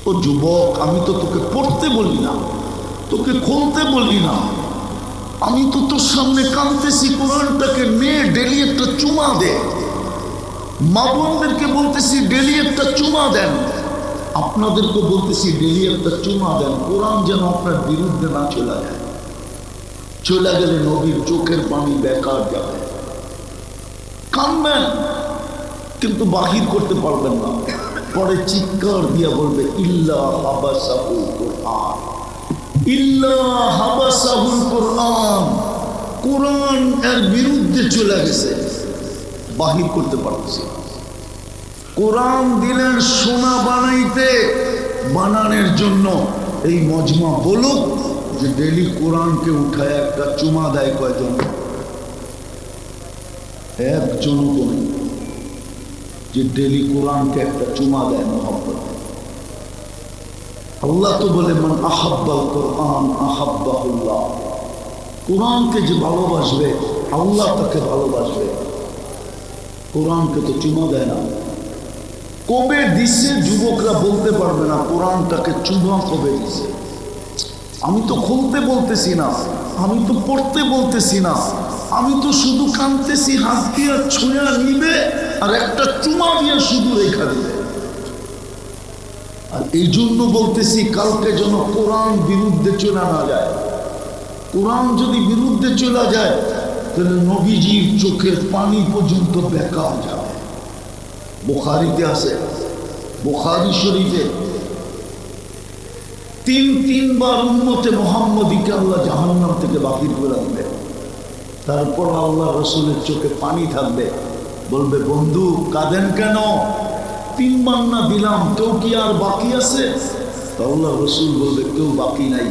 ও যুবক, আমি তো তোকে পড়তে বলি না, তোকে খুলতে বলি না, আমি তো তোর সামনে কাঁদতেছি, কোরআনটাকে মেয়ে ডেলি একটা চুমা দে। মা বোনদেরকে বলতেছি ডেলি একটা চুমা দেন, আপনাদেরকে বলতেছি ডেলি একটা চুমা দেন, কোরআন যেন আপনার বিরুদ্ধে না চলে যায়। চলে গেলে নবীর চোখের পানি বেকার যাবে। কাঁদবেন কিন্তু বাহির করতে পারবেন না, পরে চিৎকার দিয়া বলবে ইল্লা হাবাসাহুল কোরআন, ইল্লা হাবাসাহুল কোরআন, কোরআন এর বিরুদ্ধে চলে গেছে, বাহির করতে পারতেছে। কোরআন দিলেন সোনা বানাইতে, বানানোর জন্য এই মজমা বলুক যে ডেলি কোরআনকে উঠায় একটা চুমা দেয় কয়জন? একজন বলি যে ডেলি কোরআনকে একটা চুমা দেয় মোহাম্মদ। আল্লাহ তো বলে মান আহাব্বাল কোরআন আহাব্বাহুল্লাহ, কোরআনকে যে ভালোবাসবে আল্লাহ তাকে ভালোবাসবে। কোরআনকে তো চুমা দেয় না। কবে দিছে যুবকরা বলতে পারবে না, কোরআনটাকে চুমা কবে দিছে। আমি তো খুলতে বলতেছি না, আমি তো পড়তে বলতেছি না, আমি তো শুধু কাঁদতেছি, হাত দিয়ে ছুঁয়া নিবে আর একটা চুমা দিয়ে শুধু রেখা দিবে। আর এই জন্য বলতেছি কালকে যেন কোরআন বিরুদ্ধে চলে না যায়। কোরআন যদি বিরুদ্ধে চলে যায় তাহলে নবীজির চোখের পানি পর্যন্ত বেকার যাবে। বুখারীতে আছে, বুখারী শরীফে তিনবার উম্মতে মুহাম্মদীকে আল্লাহ জাহান্নাম থেকে বাহির করে আনবে। তারপর আল্লাহ রসুলের চোখে পানি থাকবে, বলবে বন্ধু কাঁদেন কেন? 3 বার না দিলাম, কেউ কি আর বাকি আছে? আল্লাহ রসুল বলবে কেউ বাকি নাই,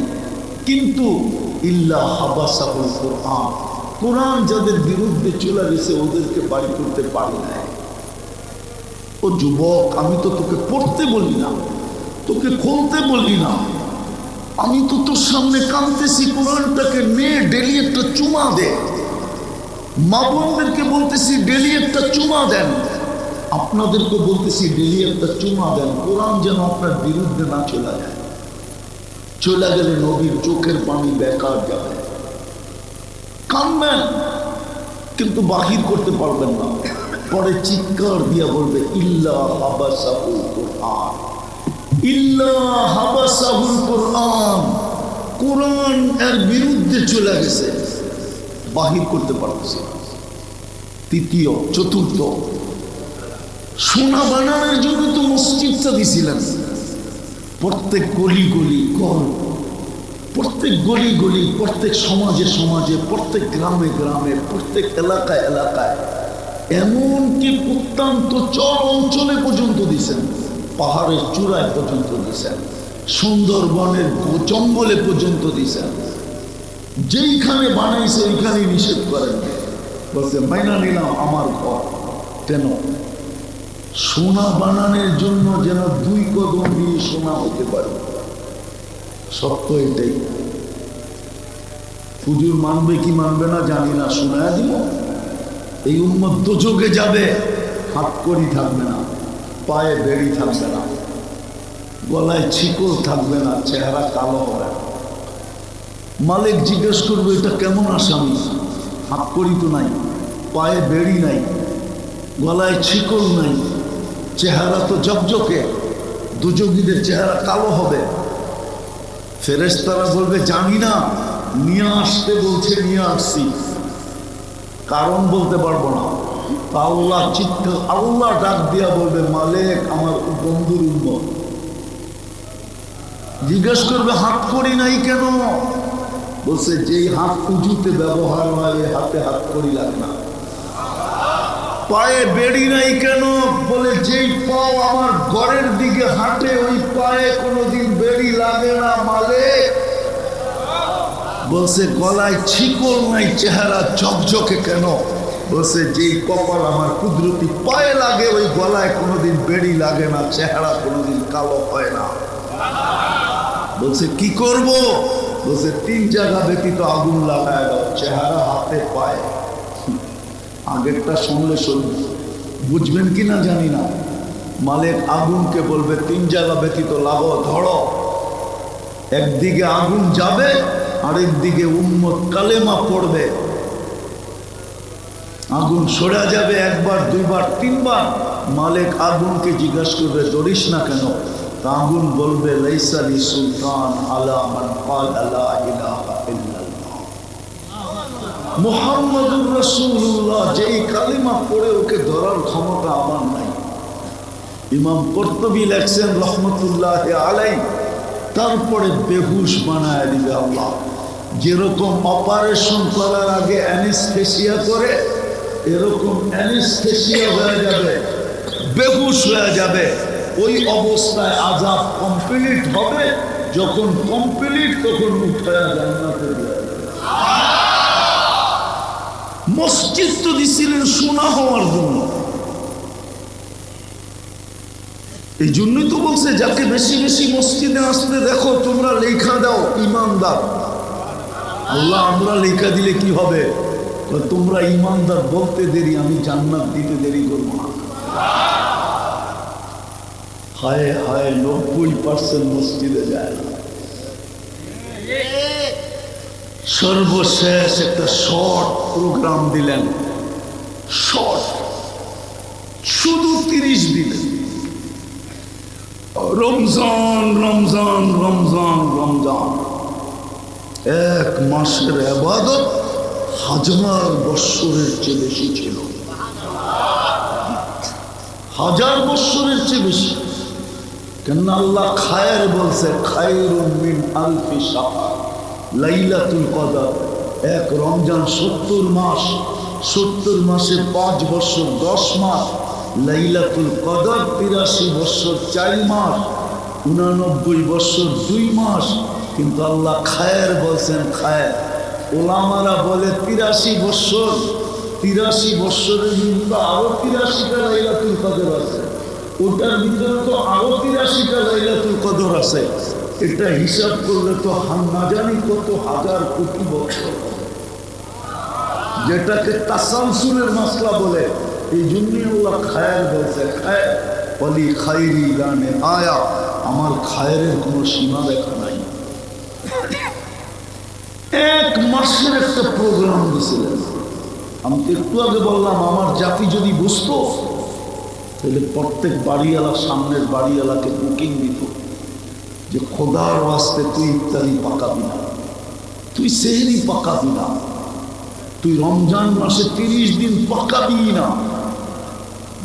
কিন্তু ইল্লা হাবাসাহুল কোরআন, কোরআন যাদের বিরুদ্ধে চলে গেছে ওদেরকে বাড়ি করতে পারি নাই। ও যুবক, আমি তো তোকে পড়তে বলি না, তোকে খুলতে বলি না, আমি তো তোর সামনে কাঁদতেছি, কোরআনটাকে মেয়ে ডেলি একটা চুমা দে। মা বোনদেরকে বলতেছি ডেলি একটা চুমা দেন, আপনাদেরকে বলতেছি ডেলি একটা চুমা দেন, কোরআন যেন আপনার বিরুদ্ধে না চলে যায়। চলে গেলে নবীর চোখের পানি বেকার যাবে। কাঁদবেন কিন্তু বাহির করতে পারবেন না, পরে চিৎকার দিয়া বলবে ইল্লা হাবাসাহুল কোরআন, ইল্লা হাবাসাহুল কোরআন, কোরআন এর বিরুদ্ধে চলে গেছে, বাহির করতে পারতেছে। তৃতীয়, চতুর্থ, সোনা বানানোর জন্য তো মসজিদটা দিছিলেন। প্রত্যেক গলি গলি ঘর, প্রত্যেক গলি গলি, প্রত্যেক সমাজে সমাজে, প্রত্যেক গ্রামে গ্রামে, প্রত্যেক এলাকায় এলাকায়, এমনকি প্রত্যন্ত চর অঞ্চলে পর্যন্ত দিছেন, পাহাড়ের চূড়ায় পর্যন্ত দিছেন, সুন্দরবনের জঙ্গলে পর্যন্ত দিছেন। যেইখানে বানাইছে ওইখানে নিষেধ করেন, বলছে মাইনা নিলাম আমার ঘর। কেন? সোনা বানানোর জন্য যেন 2 কদম দিয়ে সোনা হতে পারে। সত্য এটাই। হুজুর মানবে কি মানবে না জানি না, শোনায় দিব। এই উম্মত দোজখে যাবে, হাত কড়ি থাকবে না, পায়ে বেড়ি থাকবে না, গলায় ছিকল থাকবে না, চেহারা কালো হবে। মালিক জিজ্ঞেস করবে এটা কেমন আসামি? হাত কড়ি তো নাই, পায়ে বেড়ি নাই, গলায় ছিকল নাই, চেহারা তো জকজকে, দুজগীদের চেহারা কালো হবে। ফেরেশতারা বলবে জানি না, নিয়ে আসতে বলছে নিয়ে আসছি, কারণ বলতে পারবো না। আল্লাহ চিৎকার, আল্লাহ ডাক দিয়া বলবে মালিক আমার বন্ধুর উম্মত। জিজ্ঞেস করবে হাত করি নাই কেন? বলছে যেই হাত উজুতে ব্যবহার হয় এই হাতে হাত করি লাগে না। পায়ে বেড়ি নাই কেন? বলে যেই পাও আমার ঘরের দিকে হাঁটে ওই পায়ে কোনোদিন বেড়ি লাগে না মালিক। বলছে গলায় ছিকল নাই, চেহারা ঝকঝকে কেন? বলছে যেই কপাল আমার কুদরতি পায়ে লাগে ওই গলায় কোনোদিন বেড়ি লাগে না, চেহারা কোনোদিন কালো হয় না। বলছে কি করব? বলছে 3 জায়গা ব্যতীত আগুন লাগায় দাও, চেহারা, হাতে, পায়ে। আগেরটা শুনলে শুনবে, বুঝবেন কি না জানি না। মালিক আগুনকে বলবে 3 জায়গা ব্যতীত লাগো, ধরো। একদিকে আগুন যাবে, আরেকদিকে উম্মত কালেমা পড়বে। আগুন সরে যাবে, 1 বার 2 বার 3 বার। মালিক আগুনকে জিজ্ঞাসা করবে ধরিস না কেন? তা আগুন বলবে লাইসা লি সুলতান আলা মান ক্বালা লা ইলাহা ইল্লাল্লাহ মুহাম্মাদুর রাসূলুল্লাহ, যেই কালিমা পড়ে ওকে ধরার ক্ষমতা আমার নাই। ইমাম কুরতুবী লেখছেন রহমতুল্লাহি আলাইহি, তারপরে বেহুশ বানায় দিবে আল্লাহ। যেরকম অপারেশন করার আগে অ্যানেস্থেসিয়া করে, এরকম অ্যানেস্থেসিয়া হয়ে যাবে, বেহুশ হয়ে যাবে। ওই অবস্থায় আযাব কমপ্লিট হবে। যখন কমপ্লিট, তখন উঠায়া জান্নাতে যাবে। মসজিদ তো দিছিলেন শোনা হওয়ার জন্য, এই জন্যই তো বলছে যাকে বেশি বেশি মসজিদে আসতে দেখো তোমরা লেখা দাও ইমানদার। আল্লাহ আমরা লেখা দিলে কি হবে? তোমরা ইমানদার বলতে দেরি, আমি জান্নাত দিতে দেরি করবো না। হায় হায়, 90% মসজিদে যায় না। সর্বশেষ একটা শর্ট প্রোগ্রাম দিলেন, শর্ট, শুধু 30 দিলেন। রমজান রমজান রমজান রমজান, 1 মাসের ইবাদত 1000 বৎসরের চেয়ে বেশি ছিল। 1000 বৎসরের চেয়ে বেশি। কেন আল্লাহ খায়ের বলছে, খায়রুম মিন আলফি শাহর। লাইলাতুল কদর, 1 রমজান 70 মাস, 70 মাসে 5 বছর 10 মাস। লাইলাতুল কদর 83 বছর 4 মাস, 89 বছর 2 মাস। কিন্তু আল্লাহ খায়ের বলছেন খায়ের। ওলামারা বলে 83 বছর, 83 বছরের ভিতরে আরো 83টা লাইলাতুল কদর আছে, ওটার ভিতরে তো আরো 83টা লাইলাতুল কদর আছে। এটা হিসাব করলে তো না জানি কত হাজার কোটি বছর, যেটাকে তাসালসুলের মাসলা বলে। এই জন্যই আল্লাহ খায়ের বলছে, খায়ের বলি খায়রি গানে আয়া, আমার খায়ের কোনো সীমা রেখা নাই। 1 মাসের একটা প্রোগ্রাম দিয়েছিলেন। আমি তো একটু আগে বললাম, আমার জাতি যদি বুঝতো তাহলে প্রত্যেক বাড়িওয়ালা, সামনের বাড়িওয়ালাকে বুকিং দিত যে খোদার ওয়াস্তে তুই ইফতারি পাকাবি না, তুই সেহরি পাকাবি না, তুই রমজান মাসে 30 দিন পাকাবি না।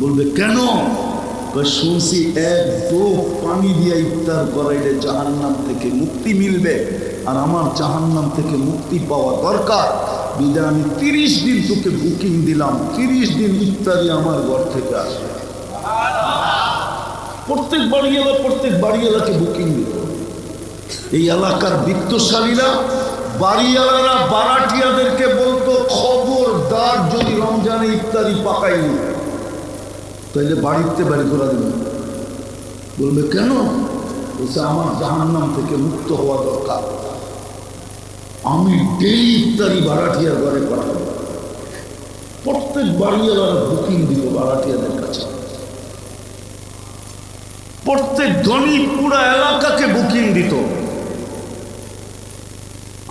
বলবে কেন? শুনছি 1 ঢোক পানি দিয়ে ইফতার করাইলে জাহান্নাম থেকে মুক্তি মিলবে, আর আমার জাহান্নাম থেকে মুক্তি পাওয়া দরকার। বিদায় আমি 30 দিন তোকে বুকিং দিলাম, 30 দিন ইফতারি আমার ঘর থেকে আসবে। প্রত্যেক বাড়িওয়ালাকে বুকিং দিত। এই এলাকার বিত্তশালীরা, বাড়িওয়ালারা বারাটিয়াদেরকে বলতো, খবরদার যদি রমজানে ইফতারি পাকাইনি তাহলে বাড়িতে বাড়ি করে দেবেন। বলবে কেন? বলছে আমার জাহান্নাম থেকে মুক্ত হওয়া দরকার, আমি ডেইলি ইফতারি বারাটিয়ার ঘরে পাঠাবো। প্রত্যেক বাড়িওয়ালারা বুকিং দিত বারাটিয়াদের কাছে। প্রত্যেক ধনী পুরা এলাকাকে বুকিং দিত।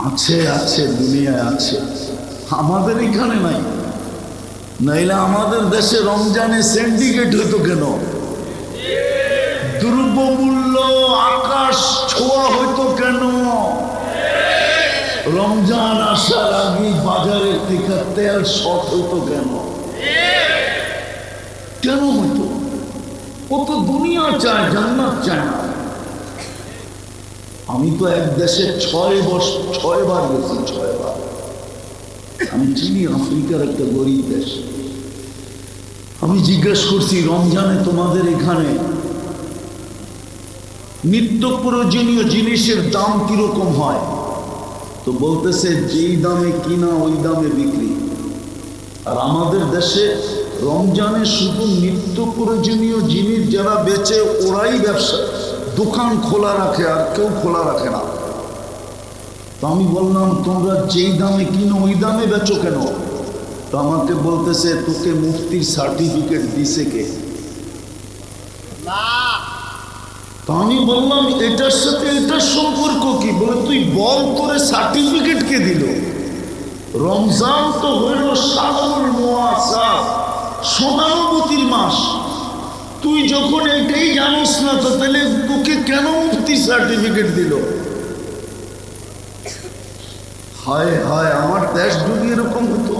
আছে আছে, দুনিয়ায় আছে, আমাদের এখানে নাই। নাইলে আমাদের দেশে রমজানে সিন্ডিকেট হইতো কেন? দ্রব্যমূল্য আকাশ ছোঁয়া হইতো কেন? রমজান আসার আগে বাজারের থেকে তেল শর্ট হইতো কেন? কেন হইতো? ও তো দুনিয়া চায়, জান্নাত চায় না। আমি তো এক দেশে 6 বার গেছি, 6 বার। আমি চিনি আফ্রিকার একটা গরিব দেশ। আমি জিজ্ঞেস করছি, রমজানে তোমাদের এখানে নিত্য প্রয়োজনীয় জিনিসের দাম কিরকম হয়? তো বলতেছে যেই দামে কিনা ওই দামে বিক্রি। আর আমাদের দেশে রমজানে শুধু নিত্য প্রয়োজনীয় জিনিস যারা বেচে ওরাই ব্যবসা, দোকান খোলা রাখে, আর কেউ খোলা রাখে না। তো আমি বললাম তোমরা যেই দামে কিনো ওই দামে বেচো কেন? তো আমাকে বলতেছে তোকে মুফতির সার্টিফিকেট দিছে কে? তা আমি বললাম এটার সাথে এটার সম্পর্ক কি? বলে তুই বল, তোরে সার্টিফিকেট কে দিল? রমজান তো হইল শাহরুল মুআসাস, সহানুভূতির মাস। তুই যখন এটাই জানিস না, তো তাহলে তোকে কেন মুফতি সার্টিফিকেট দিল? হায় হায়, আমার দেশ যদি এরকম হতো।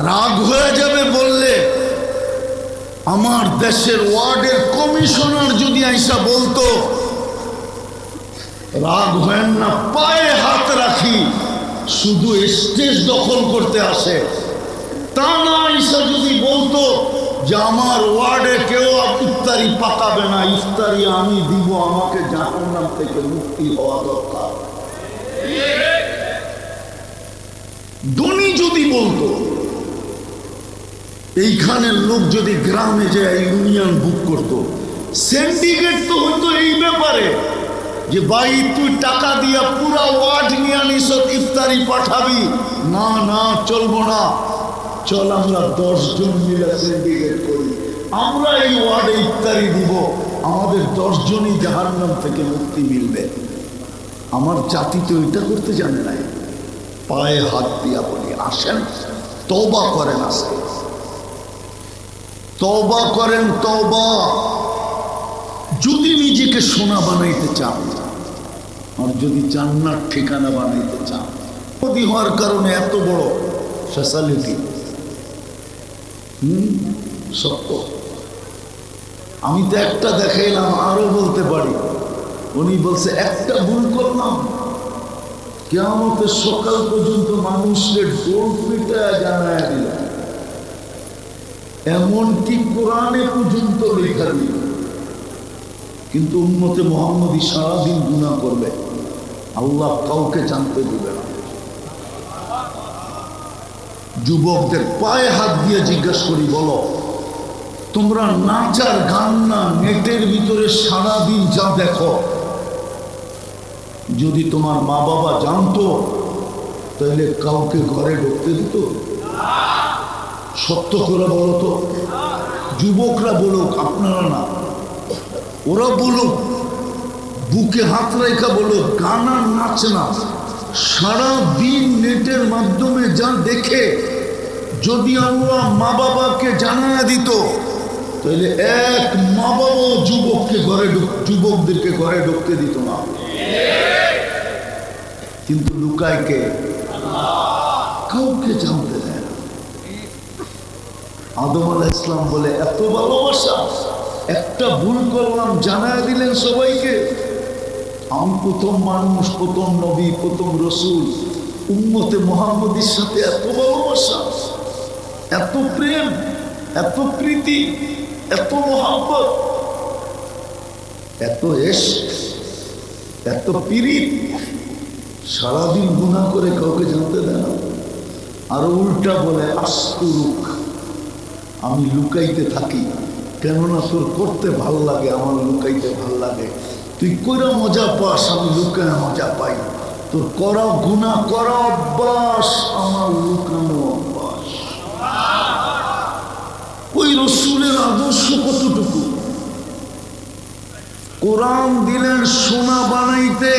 রাগ হয়ে যাবে বললে। আমার দেশের ওয়ার্ডের কমিশনার যদি আইসা বলতো, রাগ হয় না, পায়ে হাত রাখি, শুধু স্টেজ দখল করতে আসে, তা না আইসা যদি বলতো যে আমার ওয়ার্ডে কেউ ইফতারি পাকাবে না, ইফতারি আমি দিব, আমাকে জাহান্নাম থেকে মুক্তি হওয়া দরকার। ধনী যদি বলতো, এইখানের লোক যদি গ্রামে যায় ইউনিয়ন বুক করতো, সিন্ডিকেট তো হতো এই ব্যাপারে যে ভাই তুই টাকা দিয়া পুরা ওয়ার্ড নিয়ে আনিস, ইফতারি পাঠাবি। না না, চলবো না, চল আমরা 10 জন মিলে সিন্ডিকেট করি, আমরা এই ওয়ার্ডে ইফতারি দিব, আমাদের 10 জনই জাহান্নাম থেকে মুক্তি মিলবে। আমার জাতি তো এটা করতে জানে নাই। পায়ে হাত দিয়া বলি, আসেন তওবা করেন, আজকে তওবা করেন, তওবা। যদি নিজেকে সোনা বানাইতে চান, আর যদি জান্নাত ঠিকানা বানাইতে চান, মোদি হওয়ার কারণে এত বড় ফ্যাসিলিটি, সত্য। আমি তো একটা দেখাইলাম, আরো বলতে পারি। উনি বলছে একটা ভুল করলাম, কিয়ামতের সকাল পর্যন্ত মানুষকে ডোর পিটা জানায় দিল, এমনকি কোরআনে পর্যন্ত লেখা দিল। কিন্তু উম্মতে মুহাম্মদী সারাদিন গুনাহ করবে, আল্লাহ কাউকে জানতে দিবে না। যুবকদের পায়ে হাত দিয়ে জিজ্ঞাসা করি, বলো তোমরা নাচ আর গান না, নেটের ভিতরে সারাদিন যা দেখো, যদি তোমার মা বাবা জানতো তাহলে কাউকে ঘরে ঢুকতে দিত? সত্য করে বলো তো। যুবকরা বলুক, আপনারা না, ওরা বলুক, বুকে হাত রেখা বলুক, গান আর নাচ না, সারাদিন নেটের মাধ্যমে যা দেখে, যদি আল্লাহ মা বাবাকে জানায় দিত তাহলে এক মা বাবা যুবকদেরকে ঘরে ঢুকতে দিত না। কিন্তু লুকায় কে? কাউকে জানতে দেয় না। আদম আলাইহিস সালাম বলে এত ভালোবাসা, একটা ভুল করলাম জানায় দিলেন সবাইকে। আমি প্রথম মানুষ, প্রথম নবী, প্রথম রসুল, উম্মতে মুহাম্মদীর সাথে এত ভালোবাসা, এত প্রেম, এত প্রীতি, এত মহব্বত, এত ইশক, এত পীড়িত, সারাদিন গুনাহ করে কাউকে জানতে দেয় না। আর উল্টা বলে আস্তুরুক, আমি লুকাইতে থাকি, কেননা তোর করতে ভাল লাগে, আমার লুকাইতে ভাল লাগে। তুই কইরা মজা পাস, আমি লুকায় মজা পাই। তোর করা গুনাহ করা অভ্যাস, আমার লুকানো অভ্যাস। ওই রসুলের আদর্শ কতটুকু? কোরআন দিলেন সোনা বানাইতে,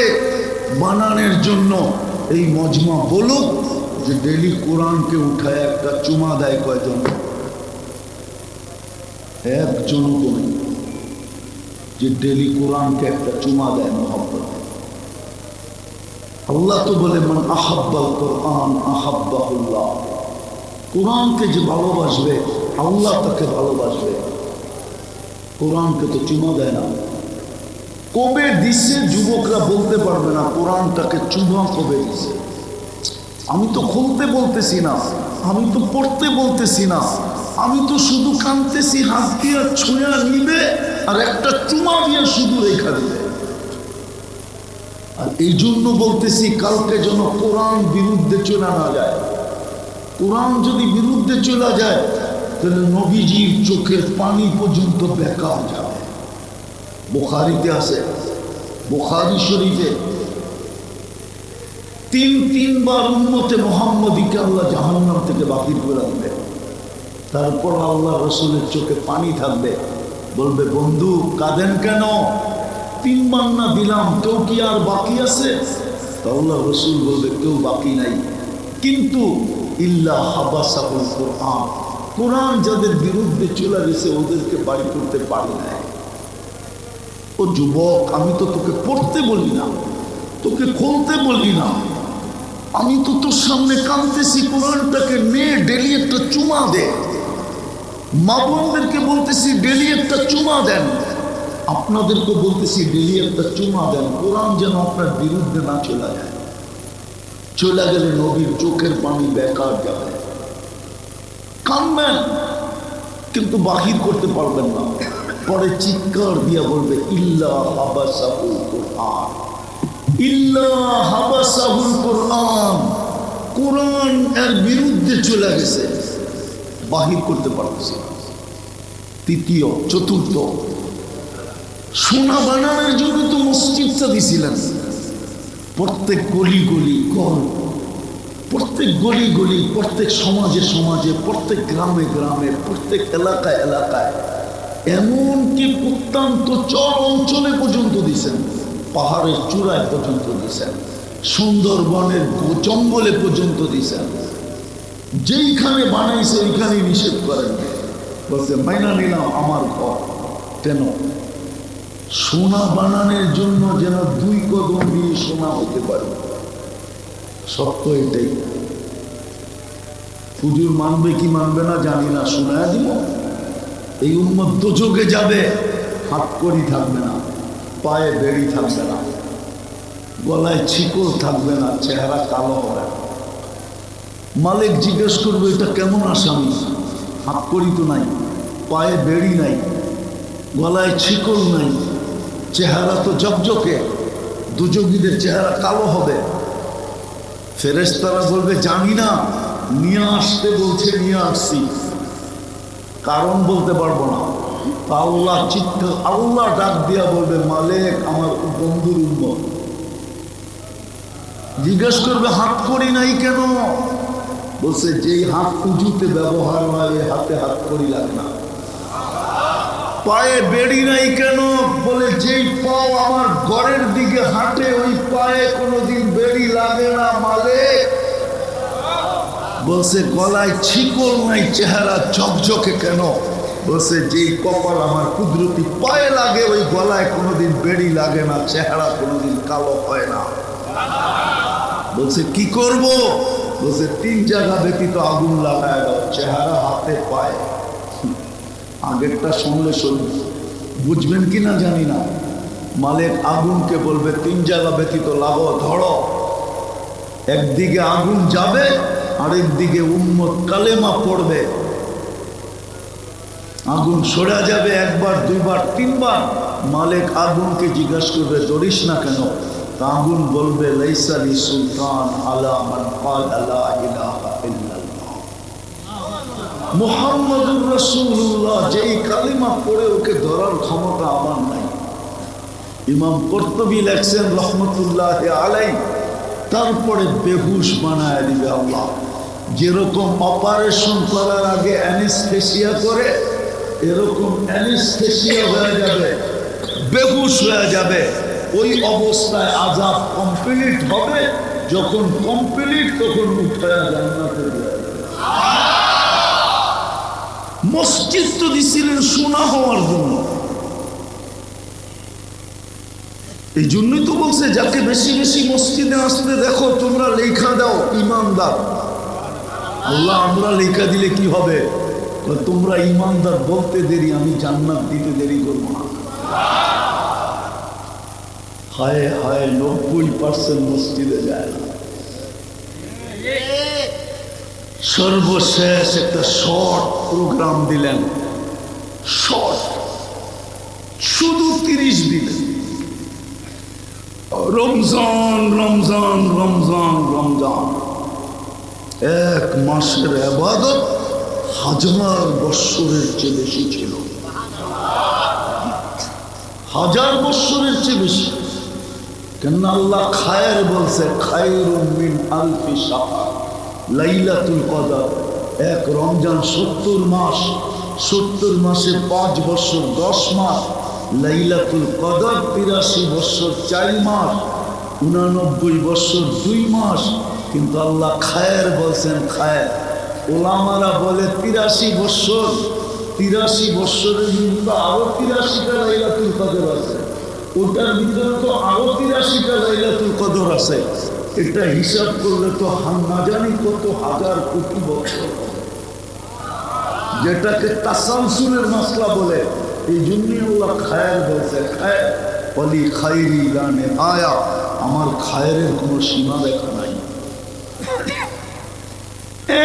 বানানোর জন্য এই মজমা বলুক যে ডেলি কোরআনকে উঠায় একটা চুমা দেয় কয়জন? একজন করে যে ডেলি কোরআনকে একটা চুমা দেয় মহব্বত। আল্লাহ তো বলে মান আহাব্বাল কোরআন আহাব্বাহুল্লাহ, কোরআনকে যে ভালোবাসবে আল্লাহ তাকে ভালোবাসবে। কোরআনকে তো চুমা দেয় না। কবে দিছে যুবকরা বলতে পারবে না, কোরআনটাকে চুমা কবে দিছে। আমি তো খুলতে বলতেছি না, আমি তো পড়তে বলতেছি না, আমি তো শুধু কাঁদতেছি, হাত দিয়ে ছুঁয়া নিবে আর একটা চুমা দিয়ে শুধু রেখা দিবে। আর এই জন্য বলতেছি কালকে যেন কোরআন বিরুদ্ধে চলে না যায়। কোরআন যদি বিরুদ্ধে চলে যায় তাহলে নবীজির চোখের পানি পর্যন্ত বেকার যাবে। বুখারীতে আছে, বুখারী শরীফে তিনবার উম্মতে মুহাম্মদীকে আল্লাহ জাহান্নাম থেকে বাতিল করে দিবে। তারপর আল্লাহ রসুলের চোখে পানি থাকবে, বলবে বন্ধু কাঁদেন কেন? 3 বার না দিলাম, কেউ কি আর বাকি আছে? তো আল্লাহ রসুল বলবে কেউ বাকি নাই, কিন্তু ইল্লা হাবাসাহুল কোরআন, কোরআন যাদের বিরুদ্ধে চলে গেছে ওদেরকে বাড়ি করতে পারি না। ও যুবক, আমি তো তোকে পড়তে বলি না, তোকে খুলতে বলি না, আমি তো তোর সামনে কাঁদতেছি, কোরআনটাকে নিয়ে ডেলি একটা চুমা দে। মা বোনদেরকে বলতেছি ডেলি একটা চুমা দেন, আপনাদেরকে বলতেছি ডেলি একটা চুমা দেন, কোরআন যেন আপনার বিরুদ্ধে না চলে যায়। চলে গেলে নবীর চোখের পানি বেকার যাবে। কাঁদবেন কিন্তু বাহির করতে পারবেন না, পরে চিৎকার দিয়া বলবে ইল্লা হাবাসাহুল কোরআন, ইল্লা হাবাসাহুল কোরআন, কোরআন এর বিরুদ্ধে চলে গেছে, বাহির করতে পারতেছে। তৃতীয়, চতুর্থ, সোনা বানানোর জন্য তো মসজিদটা দিছিলেন। প্রত্যেক গলি গলি ঘর, প্রত্যেক গলি গলি, প্রত্যেক সমাজে সমাজে, প্রত্যেক গ্রামে গ্রামে, প্রত্যেক এলাকায় এলাকায়, এমনকি প্রত্যন্ত চর অঞ্চলে পর্যন্ত দিছেন, পাহাড়ের চূড়ায় পর্যন্ত দিছেন, সুন্দরবনের জঙ্গলে পর্যন্ত দিছেন। যেইখানে বানাইছে ওইখানে নিষেধ করেন, বলছে মাইনা নিলাম আমার ঘর। কেন? সোনা বানানোর জন্য যেন 2 কদম দিয়ে সোনা হতে পারে। সত্য এটাই। হুজুর মানবে কি মানবে না জানি না, শোনায় দিব। এই উম্মত দোজখে যাবে, হাত কড়ি থাকবে না, পায়ে বেড়ি থাকবে না, গলায় ছিকল থাকবে না, চেহারা কালো হবে। মালিক জিজ্ঞেস করবে এটা কেমন আসামি? হাত কড়ি তো নাই, পায়ে বেড়ি নাই, গলায় ছিকল নাই, চেহারা তো জকজকে, দুজগীদের চেহারা কালো হবে। ফেরেশতারা বলবে জানি না, নিয়ে আসতে বলছে নিয়ে আসছি, কারণ বলতে পারবো না। আল্লাহ চিৎকার, আল্লাহ ডাক দিয়া বলবে মালিক আমার বন্ধুর উম্মত। জিজ্ঞেস করবে হাত করি নাই কেন? বলছে যেই হাত উজুতে ব্যবহার হয় ওই হাতে হাত করি লাগে না। পায়ে বেড়ি নাই কেন? বলে যেই পাও আমার ঘরের দিকে হাঁটে ওই পায়ে কোনোদিন বেড়ি লাগে না মালিক। বলছে গলায় ছিকল নাই, চেহারা ঝকঝকে কেন? বলছে যেই কপাল আমার কুদরতি পায়ে লাগে ওই গলায় কোনোদিন বেড়ি লাগে না, চেহারা কোনোদিন কালো হয় না। বলছে কি করব? বলছে 3 জায়গা ব্যতীত আগুন লাগায় দাও, চেহারা, হাতে, পায়ে। আগেরটা শুনলে শুনবে, বুঝবেন কি না জানি না। মালিক আগুনকে বলবে 3 জায়গা ব্যতীত লাগাও, ধরো। একদিকে আগুন যাবে, আরেকদিকে উম্মত কালেমা পড়বে। আগুন সরে যাবে 1 বার 2 বার 3 বার। মালিক আগুনকে জিজ্ঞাসা করবে ধরিস না কেন? তা আগুন বলবে লাইসা লি সুলতান আলা মান ক্বালা লা ইলাহা ইল্লাল্লাহ মুহাম্মাদুর রাসূলুল্লাহ, যেই কালিমা পড়ে ওকে ধরার ক্ষমতা আমার নাই। ইমাম কুরতুবী লেখছেন রহমতুল্লাহি আলাইহি, তারপরে বেহুশ বানায় দিবে আল্লাহ। যেরকম অপারেশন করার আগে অ্যানেস্থেসিয়া করে, এরকম অ্যানেস্থেসিয়া হয়ে যাবে, বেহুশ হয়ে যাবে। ওই অবস্থায় আযাব কমপ্লিট হবে। যখন কমপ্লিট তখন উঠে জান্নাতে যাবে। মসজিদ তো দিছিলেন সোনা হওয়ার জন্য, এই জন্যই তো বলছে যাকে বেশি বেশি মসজিদে আসতে দেখো তোমরা লেখা দাও ইমানদার। আল্লাহ আমরা লেখা দিলে কি হবে? তোমরা ইমানদার বলতে দেরি, আমি জান্নাত দিতে দেরি করবো না। হায় হায় 90% মসজিদে যায় না। সর্বশেষ একটা শর্ট প্রোগ্রাম দিলেন, শর্ট, শুধু 30 দিলেন। রমজান রমজান রমজান রমজান, 1 মাসের ইবাদত 1000 বৎসরের চেয়ে বেশি ছিল। 1000 বৎসরের চেয়ে বেশি। কেন আল্লাহ খায়ের বলছে, খায়রুম মিন আলফি শাহর, লাইলাতুল কদর এক রমজান 70 মাস, 70 মাসে 5 বছর 10 মাস, লাইলাতুল কদর 83 বছর 4 মাস, 89 বছর 2 মাস। কিন্তু আল্লাহ খায়ের বলছেন খায়ের। ওলামারা বলে 83 বছর, 83 বছরের ভিতরে আরো 83টা লাইলাতুল কদর আছে, ওটার ভিতরে তো আরো 83টা লাইলাতুল কদর আছে। এটা হিসাব করলে তো না জানি কত হাজার কোটি বছর, যেটাকে তাসালসুলের মাসলা বলে। এই জন্যই আল্লাহ খায়ের বলছে খায়ের, বলি খাইরি গানে আয়া, আমার খায়ের কোনো সীমা রেখা নাই।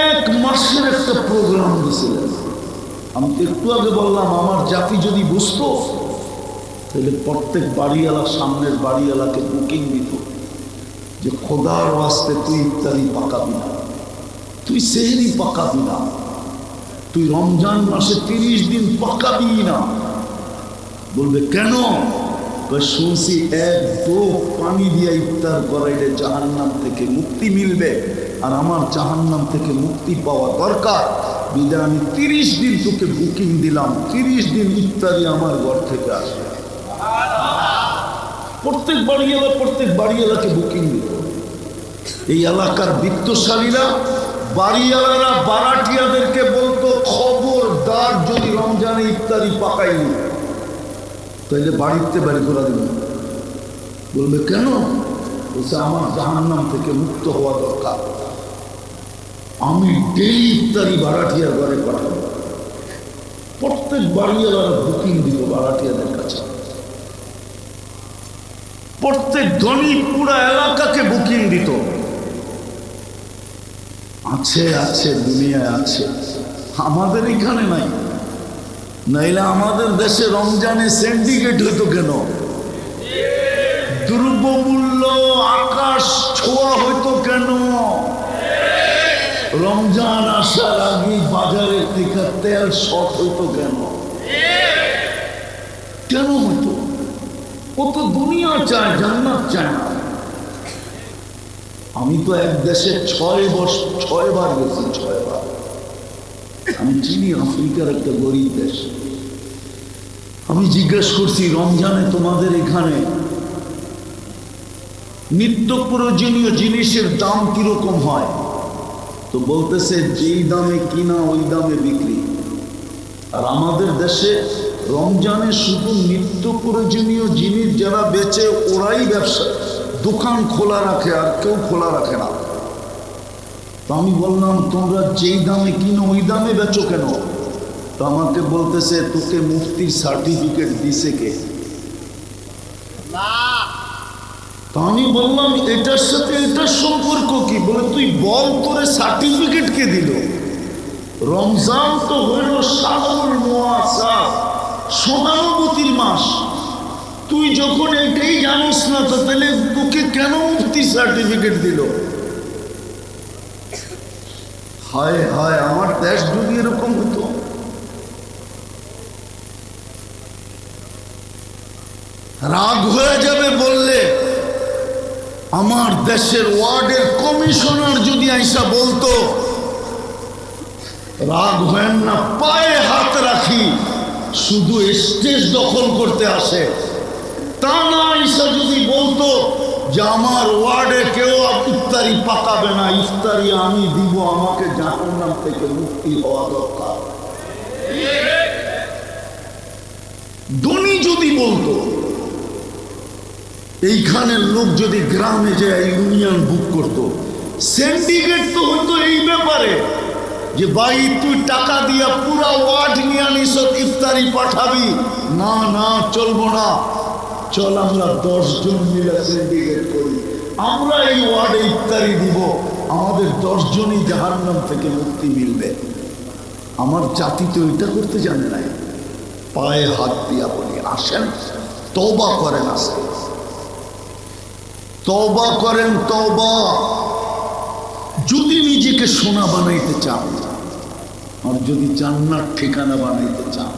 এক মাসের একটা প্রোগ্রাম দিয়েছিলেন। আমি তো একটু আগে বললাম আমার জাতি যদি বুঝতো তাহলে প্রত্যেক বাড়িওয়ালা, সামনের বাড়িওয়ালাকে বুকিং দিত যে খোদার ওয়াস্তে তুই ইফতারি পাকাবি না, তুই সেহরি পাকাবি না, তুই রমজান মাসে 30 দিন পাকাবি না। বলবে কেন? শুনছি 1-2 পানি দিয়ে ইফতার করাইলে জাহান্নাম থেকে মুক্তি মিলবে, আর আমার জাহান্নাম থেকে মুক্তি পাওয়া দরকার। বিদায় আমি 30 দিন তোকে বুকিং দিলাম, 30 দিন ইফতারি আমার ঘর থেকে আসবে। প্রত্যেক বাড়িওয়ালাকে বুকিং দিত। এই এলাকার বিত্তশালীরা, বাড়িওয়ালারা বারাটিয়াদেরকে বলতো খবরদার যদি রমজানে ইফতারি পাকাইনি তাহলে বাড়িতে বাড়ি করে দেবেন। বলবে কেন? বলছে আমার জাহান্নাম থেকে মুক্ত হওয়া দরকার, আমি ডেইলি ইফতারি বারাটিয়ার ঘরে পাঠাবো। প্রত্যেক বাড়িওয়ালারা বুকিং দিত বারাটিয়াদের কাছে, প্রত্যেক ধনী পুরা এলাকাকে বুকিং দিত। আছে আছে, দুনিয়ায় আছে, আমাদের এখানে নাই। নাইলে আমাদের দেশে রমজানে সিন্ডিকেট হইতো কেন? দ্রব্যমূল্য আকাশ ছোঁয়া হইতো কেন? রমজান আসার আগে বাজারে থেকে তেল শর্ট হইতো কেন? কেন হইতো? ও তো দুনিয়া চায়, জান্নাত চায় না। আমি তো এক দেশে 6 বার গেছি, 6 বার। আমি চিনি আফ্রিকার একটা গরিব দেশ। আমি জিজ্ঞেস করছি রমজানে তোমাদের এখানে নিত্য প্রয়োজনীয় জিনিসের দাম কিরকম হয়? তো বলতেছে যেই দামে কিনা ওই দামে বিক্রি। আর আমাদের দেশে রমজানে শুধু নিত্য প্রয়োজনীয় জিনিস যারা বেচে ওরাই ব্যবসা দোকান খোলা রাখে, আর কেউ খোলা রাখে না। তো আমি বললাম তোমরা যেই দামে কিনো ওই দামে বেচো কেন? তো আমাকে বলতেছে তোকে মুফতির সার্টিফিকেট দিছে কে? তো আমি বললাম এটার সাথে এটার সম্পর্ক কি? বলে তুই বল তোরে সার্টিফিকেট কে দিল? রমজান তো হইল শাহরুল মুআসার, সহানুভূতির মাস। তুই যখন এটাই জানিস না তো তাহলে তোকে কেন মুফতি সার্টিফিকেট দিল? হায় হায়, আমার দেশ যদি এরকম হতো। রাগ হয়ে যাবে বললে। আমার দেশের ওয়ার্ডের কমিশনার যদি আইসা বলতো, রাগ হয় না, পায়ে হাত রাখি, শুধু স্টেজ দখল করতে আসে, তা না আইসা যদি বলতো যে আমার ওয়ার্ডে কেউ ইফতারি পাকাবে না, ইফতারি আমি দিব, আমাকে জাহান্নাম থেকে মুক্তি হওয়া দরকার। ধনী যদি বলতো, এইখানের লোক যদি গ্রামে যায় ইউনিয়ন বুক করতো, সিন্ডিকেট তো হতো এই ব্যাপারে যে ভাই তুই টাকা দিয়া পুরা ওয়ার্ড নিয়ে নিস, ইফতারি পাঠাবি না, না চলবো না, চল আমরা 10 জন মিলে সিন্ডিকেট করি, আমরা এই ওয়ার্ডে ইফতারি দিব, আমাদের 10 জনই জাহান্নাম থেকে মুক্তি মিলবে। আমার জাতি তো এটা করতে জানে নাই। পায়ে হাত দিয়া বলি আসেন, তওবা করেন, আসেন তওবা করেন, তওবা। যদি নিজেকে সোনা বানাইতে চান আর যদি জান্নাত ঠিকানা বানাইতে চান,